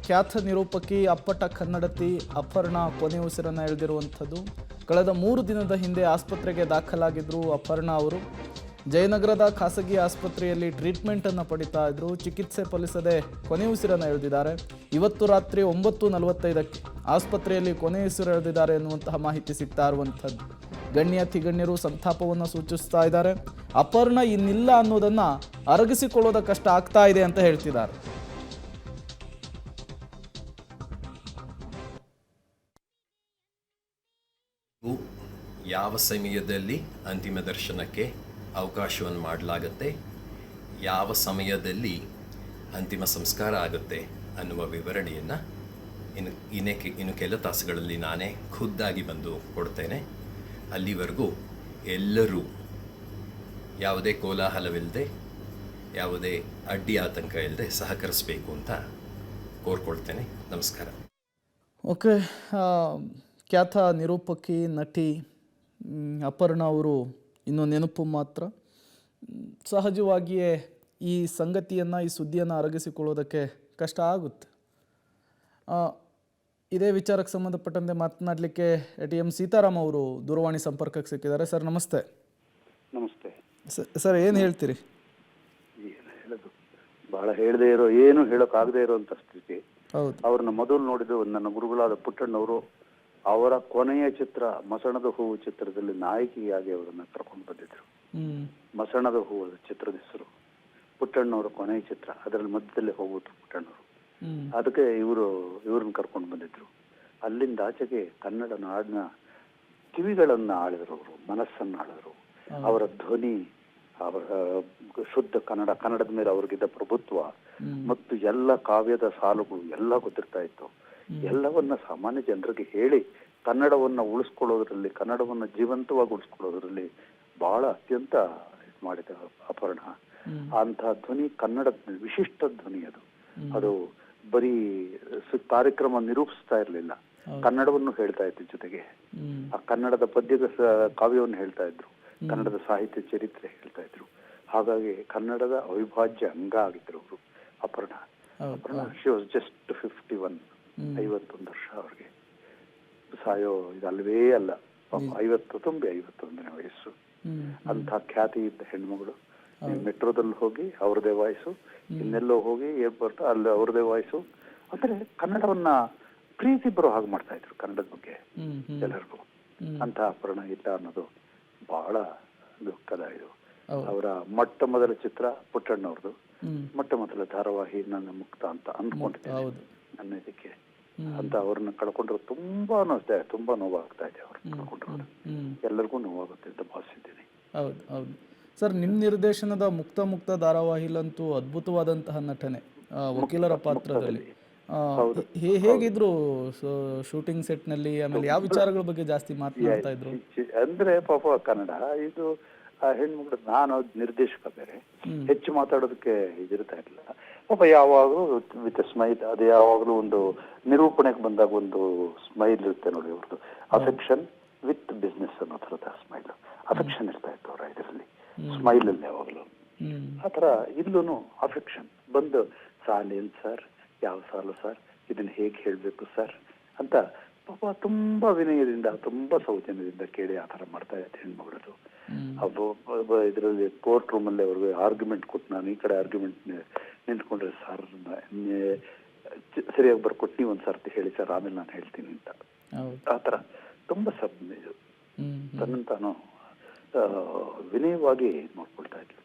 ಖ್ಯಾತ ನಿರೂಪಕಿ ಅಪ್ಪಟ ಕನ್ನಡತಿ ಅಪರ್ಣಾ ಕೊನೆ ಉಸಿರನ್ನು ಎಳೆದಿರುವಂಥದ್ದು. ಕಳೆದ 3 ದಿನದ ಹಿಂದೆ ಆಸ್ಪತ್ರೆಗೆ ದಾಖಲಾಗಿದ್ದರು ಅಪರ್ಣಾ ಅವರು. ಜಯನಗರದ ಖಾಸಗಿ ಆಸ್ಪತ್ರೆಯಲ್ಲಿ ಟ್ರೀಟ್ಮೆಂಟನ್ನು ಪಡಿತಾ ಇದ್ರು. ಚಿಕಿತ್ಸೆ ಫಲಿಸದೆ ಕೊನೆ ಉಸಿರನ್ನು ಎಳೆದಿದ್ದಾರೆ. ಇವತ್ತು ರಾತ್ರಿ 9:45ಕ್ಕೆ ಆಸ್ಪತ್ರೆಯಲ್ಲಿ ಕೊನೆ ಉಸಿರು ಎಳೆದಿದ್ದಾರೆ ಎನ್ನುವಂತಹ ಮಾಹಿತಿ ಸಿಗ್ತಾ ಇರುವಂಥದ್ದು. ಗಣ್ಯರು ಸಂತಾಪವನ್ನು ಸೂಚಿಸ್ತಾ ಇದ್ದಾರೆ. ಅಪರ್ಣಾ ಇನ್ನಿಲ್ಲ ಅನ್ನೋದನ್ನ ಅರಗಿಸಿಕೊಳ್ಳೋದ ಕಷ್ಟ ಆಗ್ತಾ ಇದೆ ಅಂತ ಹೇಳ್ತಿದ್ದಾರೆ. ಯಾವ ಸಮಯದಲ್ಲಿ ಅಂತಿಮ ದರ್ಶನಕ್ಕೆ ಅವಕಾಶವನ್ನು ಮಾಡಲಾಗುತ್ತೆ, ಯಾವ ಸಮಯದಲ್ಲಿ ಅಂತಿಮ ಸಂಸ್ಕಾರ ಆಗುತ್ತೆ ಅನ್ನುವ ವಿವರಣೆಯನ್ನು ಇನ್ನು ಕೆಲ ತಾಸುಗಳಲ್ಲಿ ನಾನೇ ಖುದ್ದಾಗಿ ಬಂದು ಕೊಡ್ತೇನೆ. ಅಲ್ಲಿವರೆಗೂ ಎಲ್ಲರೂ ಯಾವುದೇ ಕೋಲಾಹಲವಿಲ್ಲದೆ, ಯಾವುದೇ ಅಡ್ಡಿ ಆತಂಕ ಇಲ್ಲದೆ ಸಹಕರಿಸಬೇಕು ಅಂತ ಕೋರ್ಕೊಳ್ತೇನೆ. ನಮಸ್ಕಾರ. ಓಕೆ, ಖ್ಯಾತ ನಿರೂಪಕಿ ನಟಿ ಅಪರ್ಣಾ ಅವರು ಇನ್ನೂ ನೆನಪು ಮಾತ್ರ. ಸಹಜವಾಗಿಯೇ ಈ ಸಂಗತಿಯನ್ನು, ಈ ಸುದ್ದಿಯನ್ನು ಅರಗಿಸಿಕೊಳ್ಳೋದಕ್ಕೆ ಕಷ್ಟ ಆಗುತ್ತೆ. ಇದೇ ವಿಚಾರಕ್ಕೆ ಸಂಬಂಧಪಟ್ಟಂತೆ ಮಾತನಾಡಲಿಕ್ಕೆ ATM ಸೀತಾರಾಮ್ ಅವರು ದೂರವಾಣಿ ಸಂಪರ್ಕಕ್ಕೆ ಸಿಕ್ಕಿದ್ದಾರೆ. ಸರ್ ನಮಸ್ತೆ. ನಮಸ್ತೆ ಸರ್, ಏನು ಹೇಳ್ತೀರಿ? ಏನು ಹೇಳೋದು, ಬಹಳ ಹೇಳದೇ ಇರೋ, ಏನು ಹೇಳೋಕ್ಕಾಗದೇ ಇರೋಂಥ ಸ್ಥಿತಿ. ಹೌದು, ಅವ್ರನ್ನ ಮೊದಲು ನೋಡಿದ್ದು ನನ್ನ ಗುರುಗಳಾದ ಪುಟ್ಟಣ್ಣವರು. ಅವರ ಕೊನೆಯ ಚಿತ್ರ ಮಸಣದ ಹೂವು ಚಿತ್ರದಲ್ಲಿ ನಾಯಕಿಯಾಗಿ ಅವರನ್ನ ಕರ್ಕೊಂಡು ಬಂದಿದ್ರು. ಮಸಣದ ಹೂವು ಚಿತ್ರದ ಹೆಸರು, ಪುಟ್ಟಣ್ಣವರ ಕೊನೆಯ ಚಿತ್ರ. ಅದರಲ್ಲಿ ಮಧ್ಯದಲ್ಲಿ ಹೋಗ್ಬಿಟ್ಟು ಪುಟ್ಟಣ್ಣವರು, ಅದಕ್ಕೆ ಇವ್ರನ್ನ ಕರ್ಕೊಂಡು ಬಂದಿದ್ರು. ಅಲ್ಲಿಂದ ಆಚೆಗೆ ಕನ್ನಡ ನಾಡಿನ ಕಿವಿಗಳನ್ನ ಆಳಿದ್ರು, ಅವರು ಮನಸ್ಸನ್ನ ಆಳಿದ್ರು. ಅವರ ಧ್ವನಿ, ಅವರ ಶುದ್ಧ ಕನ್ನಡದ ಮೇಲೆ ಅವ್ರಿಗಿದ್ದ ಪ್ರಭುತ್ವ ಮತ್ತು ಎಲ್ಲ ಕಾವ್ಯದ ಸಾಲುಗಳು ಎಲ್ಲ ಗೊತ್ತಿರ್ತಾ ಇತ್ತು. ಎಲ್ಲವನ್ನ ಸಾಮಾನ್ಯ ಜನರಿಗೆ ಹೇಳಿ ಕನ್ನಡವನ್ನ ಉಳಿಸ್ಕೊಳ್ಳೋದ್ರಲ್ಲಿ, ಕನ್ನಡವನ್ನ ಜೀವಂತವಾಗಿ ಉಳಿಸ್ಕೊಳ್ಳೋದ್ರಲ್ಲಿ ಬಹಳ ಅತ್ಯಂತ ಮಾಡಿದ ಅಪರ್ಣಾ. ಅಂತ ಧ್ವನಿ, ಕನ್ನಡದ ವಿಶಿಷ್ಟ ಧ್ವನಿ ಅದು. ಅದು ಬರೀ ಕಾರ್ಯಕ್ರಮ ನಿರೂಪಿಸ್ತಾ ಇರ್ಲಿಲ್ಲ, ಕನ್ನಡವನ್ನು ಹೇಳ್ತಾ ಇತ್ತು. ಜೊತೆಗೆ ಆ ಕನ್ನಡದ ಪದ್ಯದ ಕಾವ್ಯವನ್ನು ಹೇಳ್ತಾ ಇದ್ರು, ಕನ್ನಡದ ಸಾಹಿತ್ಯ ಚರಿತ್ರೆ ಹೇಳ್ತಾ ಇದ್ರು. ಹಾಗಾಗಿ ಕನ್ನಡದ ಅವಿಭಾಜ್ಯ ಅಂಗ ಆಗಿದ್ರು ಅವರು ಅಪರ್ಣಾ. ಶಿ ವಾಸ್ ಜಸ್ಟ್ 51 ವರ್ಷ ಅವ್ರಿಗೆ. ಸಾಯೋ ಇದಲ್ವೇ ಅಲ್ಲ, 50 ತುಂಬಿ 51ನೇ ವಯಸ್ಸು. ಅಂತ ಖ್ಯಾತಿ ಇದ್ದ ಹೆಣ್ಮಗಳು. ಮೆಟ್ರೋದಲ್ಲಿ ಹೋಗಿ ಅವ್ರದೇ ವಾಯ್ಸು, ಇನ್ನೆಲ್ಲೋ ಹೋಗಿ ಏರ್ಪೋರ್ಟ್ ಅಲ್ಲಿ ಅವ್ರದೇ ವಾಯ್ಸು. ಅಂದ್ರೆ ಕನ್ನಡವನ್ನ ಪ್ರೀತಿ ಬರೋ ಹಾಗೆ ಮಾಡ್ತಾ ಇದ್ರು ಕನ್ನಡದ ಬಗ್ಗೆ ಎಲ್ಲರಿಗೂ. ಅಂತ ಅಪರ್ಣಾ ಇಲ್ಲ ಅನ್ನೋದು ಬಹಳ ದುಃಖದ ಇದು. ಅವರ ಮೊಟ್ಟ ಮೊದಲ ಚಿತ್ರ ಪುಟ್ಟಣ್ಣವ್ರದ್ದು, ಮೊಟ್ಟ ಮೊದಲ ಧಾರಾವಾಹಿ ನನ್ನ ಮುಕ್ತ ಅಂತ ಅಂದ್ಕೊಂಡಿದ್ದೇನೆ ನನ್ನ ಇದಕ್ಕೆ. ಅಂತ ಅವ್ರನ್ನ ಕಳ್ಕೊಂಡ್ರೆ ತುಂಬಾ ನೋವಾಗ್ತಾ ಇದೆ. ಅವ್ರನ್ನ ಕಳ್ಕೊಂಡ್ರೆ ಎಲ್ಲರಿಗೂ ನೋವಾಗುತ್ತೆ ಅಂತ ಭಾವಿಸಿದ್ದೀನಿ. ಹೌದು ಹೌದು ಸರ್, ನಿಮ್ಮ ನಿರ್ದೇಶನದ ಮುಕ್ತ ಧಾರಾವಾಹಿಲಂತೂ ಅದ್ಭುತವಾದಂತಹ ನಟನೆ, ವಕೀಲರ ಪಾತ್ರದಲ್ಲಿ. ಹೇಗಿದ್ರು ಶೂಟಿಂಗ್ ಸೆಟ್ ನಲ್ಲಿ? ಆಮೇಲೆ ಯಾವ ವಿಚಾರಗಳ ಬಗ್ಗೆ ಜಾಸ್ತಿ ಮಾತನಾಡ್ತಾ ಇದ್ರು? ಅಂದ್ರೆ ಪಾಪ ಕನ್ನಡ ಇದು ಹೆಣ್ಮಕ್ಳು, ನಾನು ನಿರ್ದೇಶಕ ಬೇರೆ, ಹೆಚ್ಚು ಮಾತಾಡೋದಕ್ಕೆ ಇದಿರ್ತಾ ಇರಲಿಲ್ಲ. ಪಾಪ ಯಾವಾಗಲೂ ವಿತ್ ಸ್ಮೈಲ್, ಅದು ಯಾವಾಗಲೂ ಒಂದು ನಿರೂಪಣೆಗೆ ಬಂದಾಗ ಒಂದು ಸ್ಮೈಲ್ ಇರುತ್ತೆ ನೋಡಿ ಅವ್ರದ್ದು. ಅಫೆಕ್ಷನ್ ವಿತ್ ಬಿಸ್ನೆಸ್ ಅನ್ನೋ ಥರದ ಸ್ಮೈಲ್, ಅಫೆಕ್ಷನ್ ಇರ್ತಾ ಇತ್ತು ಅವರ ಇದರಲ್ಲಿ, ಸ್ಮೈಲ್ ಅಲ್ಲಿ ಯಾವಾಗಲೂ. ಆ ಥರ ಇಲ್ಲೂ ಅಫೆಕ್ಷನ್ ಬಂದು, ಸಾಲೇನ್ ಸರ್, ಯಾವ ಸಾಲು ಸರ್, ಇದನ್ನ ಹೇಗೆ ಹೇಳ್ಬೇಕು ಸರ್ ಅಂತ ಪಾಪ ತುಂಬಾ ವಿನಯದಿಂದ, ತುಂಬಾ ಸೌಜನ್ಯದಿಂದ ಕೇಳಿ ಆ ಥರ ಮಾಡ್ತಾ ಇದ್ದೆ ಹೆಣ್ಮಗಳದು. ಇದರಲ್ಲಿ ಕೋರ್ಟ್ ರೂಮ್ ಅಲ್ಲಿ ಅವ್ರಿಗೆ ಆರ್ಗ್ಯುಮೆಂಟ್ ಕೊಟ್ಟು, ನಾನು ಈ ಕಡೆ ಆರ್ಗ್ಯುಮೆಂಟ್ ನಿಂತ್ಕೊಂಡ್ರೆ, ಸರ್ ಸರಿಯಾಗಿ ಬರ್ಕೊಟ್ಟು ನೀವು ಒಂದ್ ಸರ್ತಿ ಹೇಳಿ ಸರ್, ಆಮೇಲೆ ನಾನು ಹೇಳ್ತೀನಿ ಅಂತ. ಆ ಥರ ತುಂಬಾ ಇದು ತನ್ನಂತಾನು ವಿನಯವಾಗಿ ನೋಡ್ಕೊಳ್ತಾ ಇದ್ರು,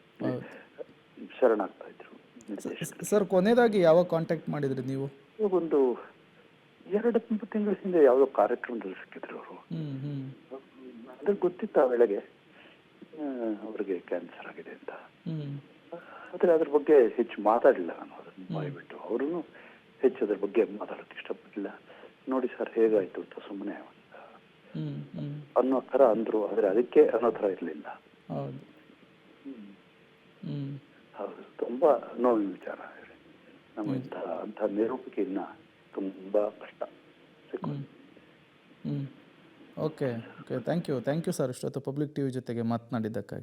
ಶರಣಾಗ್ತಾ ಇದ್ರು. ಸರ್, ಕೊನೆಯದಾಗಿ ಯಾವಾಗ ಕಾಂಟ್ಯಾಕ್ಟ್ ಮಾಡಿದ್ರಿ ನೀವು? ಒಂದು 2 ತಿಂಗಳ ಹಿಂದೆ ಯಾವುದೋ ಕಾರ್ಯಕ್ರಮದಲ್ಲಿ ಸಿಕ್ಕಿದ್ರು ಅವರು. ಅದ್ರ ಗೊತ್ತಿತ್ತು ಆ ವೇಳೆಗೆ ಅವ್ರಿಗೆ ಕ್ಯಾನ್ಸರ್ ಆಗಿದೆ ಅಂತ. ಆದ್ರೆ ಅದ್ರ ಬಗ್ಗೆ ಹೆಚ್ಚು ಮಾತಾಡಿಲ್ಲ ನಾನು, ಅದನ್ನ ಬಾಯ್ಬಿಟ್ಟು. ಅವರು ಹೆಚ್ಚು ಅದ್ರ ಬಗ್ಗೆ ಮಾತಾಡೋಕೆ ಇಷ್ಟಪಟ್ಟಿಲ್ಲ. ನೋಡಿ ಸರ್ ಹೇಗಾಯ್ತು ಅಂತ ಸುಮ್ಮನೆ ಅನ್ನೋ ಥರ ಅಂದ್ರು, ಆದ್ರೆ ಅದಕ್ಕೆ ಅನ್ನೋ ಥರ ಇರ್ಲಿಲ್ಲ. ಹೌದು, ತುಂಬಾ ನೋವಿನ ವಿಚಾರ. ನಮ್ಮ ಅಂತ ನಿರೂಪಕಿಯನ್ನ ತುಂಬಾ ಕಷ್ಟ ಸಿಕ್ಕೋದು. ಓಕೆ, ಥ್ಯಾಂಕ್ ಯು ಸರ್, ಇಷ್ಟೊತ್ತು ಪಬ್ಲಿಕ್ ಟಿವಿ ಜೊತೆಗೆ ಮಾತನಾಡಿದ್ದಕ್ಕಾಗಿ.